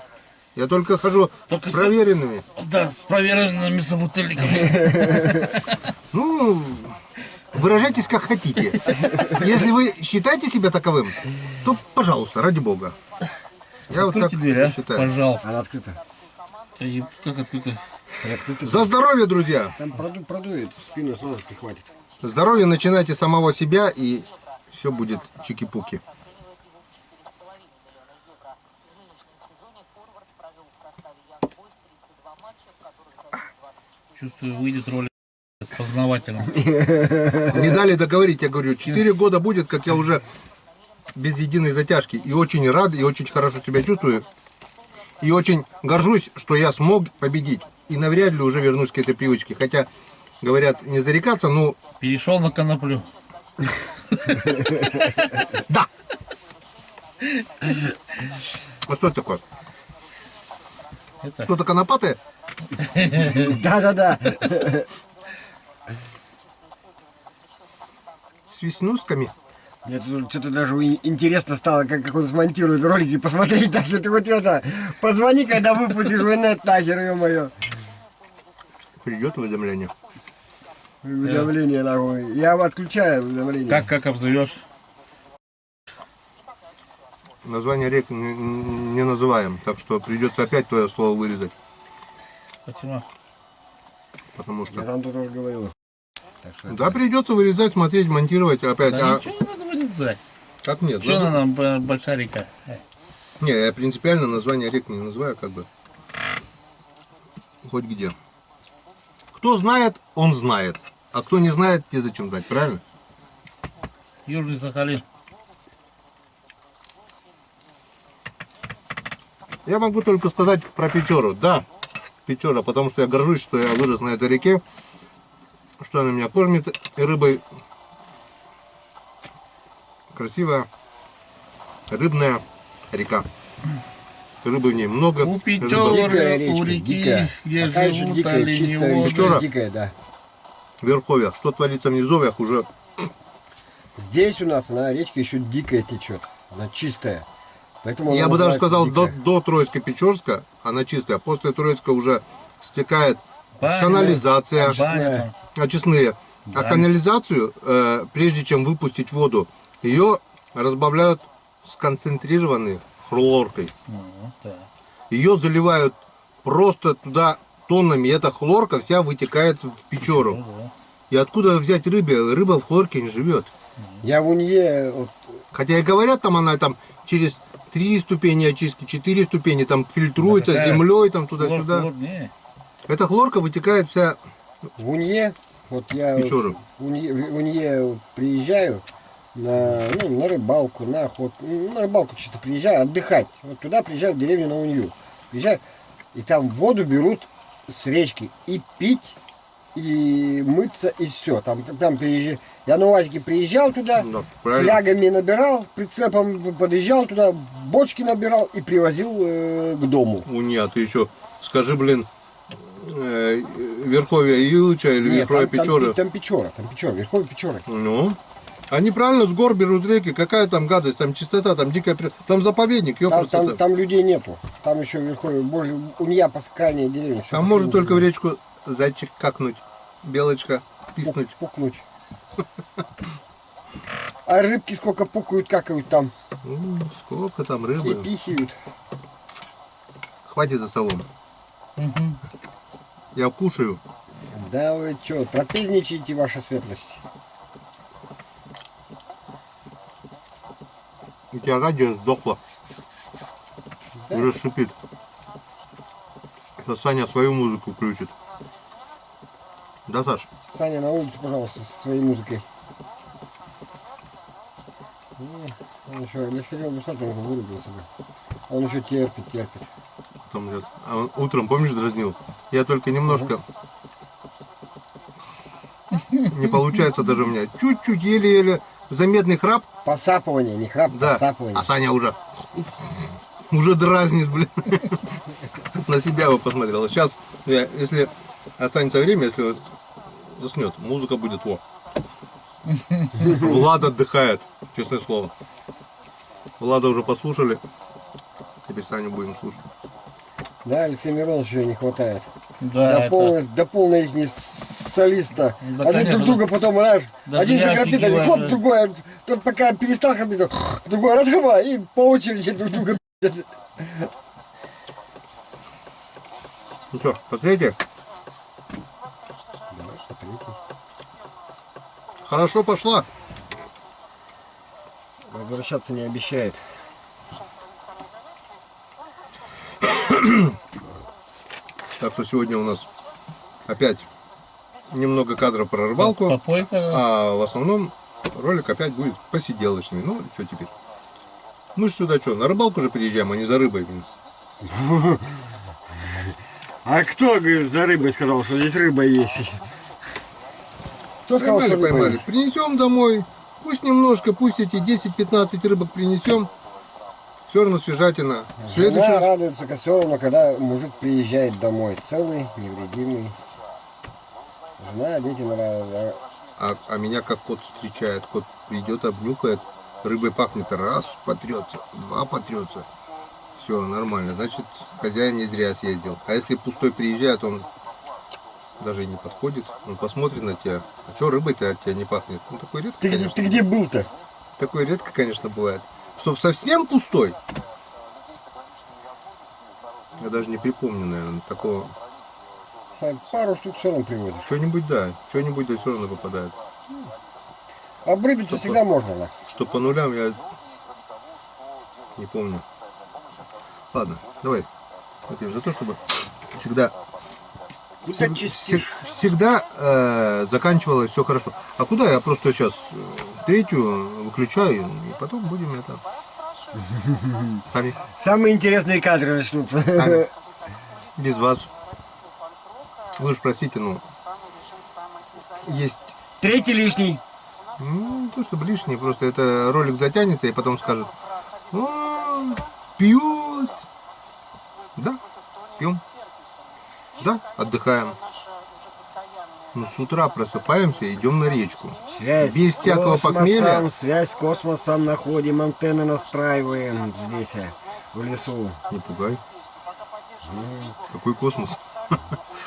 Я только хожу Только с проверенными. Да, с проверенными собутыльниками. Ну, выражайтесь как хотите. Если вы считаете себя таковым, то, пожалуйста, ради бога. Я вот так Откройте дверь, а? считаю. Пожалуйста. Она открыта. Как открыто? За здоровье, друзья! Там продует, спину сразу прихватит. Здоровье начинайте с самого себя, и все будет чики-пуки. Чувствую, выйдет ролик познавательным. Не дали договорить, я говорю, 4 года будет, как я уже без единой затяжки. И очень рад, и очень хорошо себя чувствую. И очень горжусь, что я смог победить. И навряд ли уже вернусь к этой привычке. Хотя, говорят, не зарекаться, но Перешел на коноплю. да! А что это такое? Это Что-то конопатое? Да-да-да. С веснушками? Мне тут что-то даже интересно стало, как он смонтирует ролики, посмотреть, так что ты вот это, позвони, когда выпустишь в инет нахер, ё-моё. Придет уведомление. Уведомление нахуй. Я отключаю уведомление. как обзовешь? Название рек не называем, так что придется опять твое слово вырезать. Почему? Потому Я что... там тут уже говорил. Так что Да, придется вырезать, смотреть, монтировать опять. Да А ничего не надо вырезать. как нет? Что нам большая река? Не, я принципиально название рек не называю, как бы. Хоть где. Кто знает, он знает. А кто не знает, тебе зачем знать, правильно? Южный Сахалин. Я могу только сказать про Печору. Да, Печора, потому что я горжусь, что я вырос на этой реке, что она меня кормит рыбой. Красивая рыбная река. Рыбы в ней много. У рыба- Печоры, Дикая речка, у реки, дикая. где Пока еще живут дикая, чистая оленеводы. речка, Печора. дикая, да. В верховьях. Что творится в низовьях, уже Здесь у нас она речка еще дикая течет. Она чистая. Поэтому я она бы даже сказал, называется до Троицко-Печорска она чистая. После Троицка уже стекает Баня, канализация, баня там. очистные. А канализацию, прежде чем выпустить воду, ее разбавляют сконцентрированной хлоркой. Ну, да. Ее заливают просто туда тоннами. И эта хлорка вся вытекает в Печору. Ну, И откуда взять рыбе? Рыба в хлорке не живет. Я в Унье, вот, Хотя и говорят, там она там через 3 ступени очистки, 4 ступени, там фильтруется Да какая? землей, там туда-сюда. хлор, не. Эта хлорка вытекает вся в Унье, вот я Печору. в Унье приезжаю на рыбалку, на охоту, на рыбалку чисто приезжаю отдыхать. Вот туда приезжаю в деревню на Унью. Приезжаю, и там воду берут с речки и пить, и мыться, и все. Там приезжаю. Я на УАЗике приезжал туда, Да, правильно. флягами набирал, прицепом подъезжал туда, бочки набирал и привозил к дому. Нет, ты еще скажи, блин, Верховья Илыча или Нет, Верховья Печоры. там Печора, Верховья Печора. Ну, они правильно с гор берут реки, какая там гадость, там чистота, там дикая природа, там заповедник, ёпрст. Там людей нету. Там еще Верховья, боже, Унья по крайней деревне. Там может только в речку зайчик какнуть, белочка писнуть. Пукнуть. А рыбки сколько пукают, какают там. Ну, сколько там И рыбы. писают. Хватит за столом. Я кушаю. Да вы что, трапезничаете, ваша светлость. У тебя радио сдохло. Да? Уже шипит. Сейчас Саня свою музыку включит. Да, Саш? Саня, на улицу, пожалуйста, со своей музыкой. Он еще, если хотел бы встать, он бы вырубился бы. Он еще терпит. Потом сейчас. А он утром, помнишь, дразнил? Я только немножко Не получается даже у меня. Чуть-чуть, еле-еле заметный храп. Посапывание, не храп, Да. посапывание. А Саня уже дразнит, блин. На себя его посмотрел. Сейчас, если останется время, если он заснет, музыка будет во. Влад отдыхает, честное слово. Влада уже послушали. Теперь Саню будем слушать. Да, Алексей Миронович ее не хватает. Да, До полной их солиста. Да, Они конечно. друг друга потом, знаешь, Даже один я захрапит, офигеваю, один хоп, да. другой, тот пока перестал храпеть, тот, другой раз хопа, и по очереди друг друга. Ну что, посмотрите? Хорошо пошла. Возвращаться не обещает. Так что сегодня у нас опять немного кадров про рыбалку. Попойка. А в основном ролик опять будет посиделочный. Ну, что теперь? Мы же сюда что, на рыбалку же приезжаем, а не за рыбой. А кто, говорит, за рыбой сказал, что здесь рыба есть? Кто сказал, Поймали, что рыба поймали. есть? Принесем домой. Пусть немножко, пусть эти 10-15 рыбок принесем. Все равно свежатина. В следующий Жена раз- радуется все равно, когда мужик приезжает домой целый, невредимый. Жена, дети нравятся. А меня как кот встречает. Кот придет, обнюхает. Рыбой пахнет. Раз, потрется. Два, потрется. Все, нормально. Значит, хозяин не зря съездил. А если пустой приезжает, он даже и не подходит. Он посмотрит на тебя. А что рыбой-то от тебя не пахнет? Ну, такой редко, Ты конечно. где был-то? Такое редко, конечно, бывает. Чтоб совсем пустой. Я даже не припомню, наверное, такого. Пару штук все равно приводишь. Что-нибудь, да. Что-нибудь да все равно попадает. Обрыбиться всегда можно, да. Что по нулям я не помню. Ладно, давай. Окей, за то, чтобы всегда всегда заканчивалось все хорошо. А куда я просто сейчас третью выключаю и потом будем это сами Самые интересные кадры начнутся. Сами. Без вас. Вы же простите, но есть Третий лишний. не то чтобы лишнее, просто это ролик затянется и потом скажет: «О, пьют». Да, пьем. Да, отдыхаем. Но с утра просыпаемся и идем на речку. Связь Без с всякого космосом, похмелья. связь с космосом находим, антенны настраиваем здесь, в лесу. Не пугай. Какой космос?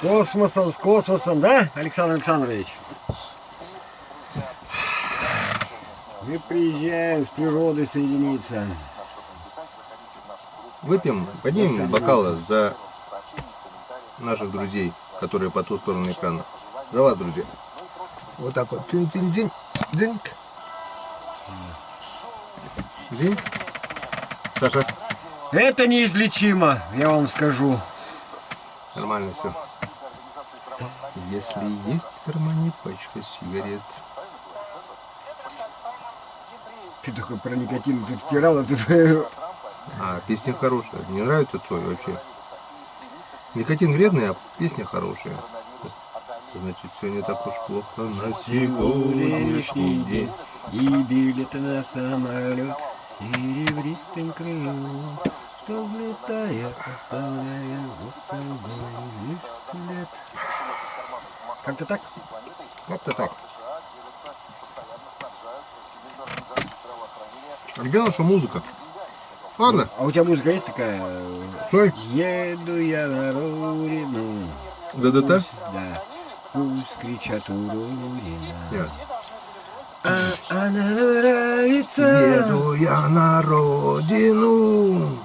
С космосом, да, Александр Александрович? Мы приезжаем с природой соединиться. Выпьем, поднимем бокалы за наших друзей, которые по ту сторону экрана. За вас, друзья. Вот так вот. Дзинь-дзинь-дзинь. Дзинь. Дзинь. Саша, Это неизлечимо, я вам скажу. нормально все. Если есть в кармане пачка сигарет. Ты только про никотин тут втирал, а тут... А, песня хорошая. Мне нравится Цой вообще. Никотин вредный, а песня хорошая. Значит, все не так уж плохо на сегодняшний день. И билеты на самолет серебристым крылом, что взлетая, оставляя за собой лишь след. Как-то так? Как-то так. А где наша музыка? Ладно, А у тебя музыка есть такая? Цой, Еду я на родину. ДДТ? Да. Пусть кричат у родина. Нет. Она нравится. Еду я на родину,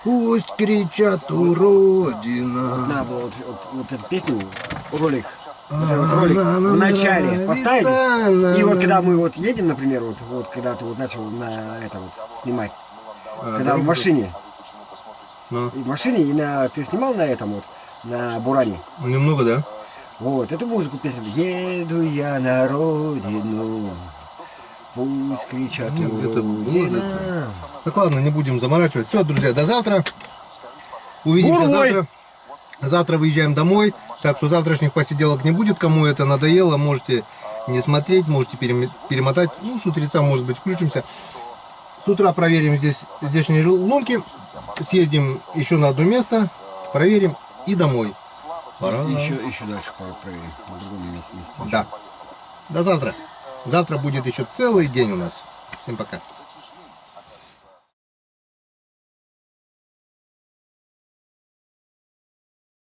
пусть кричат уродина. Надо было вот эту песню, ролик. Вот этот ролик в начале поставить. И вот когда мы вот едем, например, вот когда ты вот начал на это вот снимать, когда в машине, Ну, и в машине, и ты снимал на этом вот, на Буране. немного, да? Вот, эту музыку песню. Еду я на родину, пусть кричат Нет, это родина. Так ладно, не будем заморачивать. Все, друзья, до завтра. Увидимся Бурой! завтра. Завтра выезжаем домой, так что завтрашних посиделок не будет. Кому это надоело, можете не смотреть, можете перемотать. Ну, с утреца, может быть, включимся. С утра проверим здешние лунки, съездим еще на одно место, проверим и домой. Пора. Еще дальше проверим на другом месте. Да. До завтра. Завтра будет еще целый день у нас. Всем пока.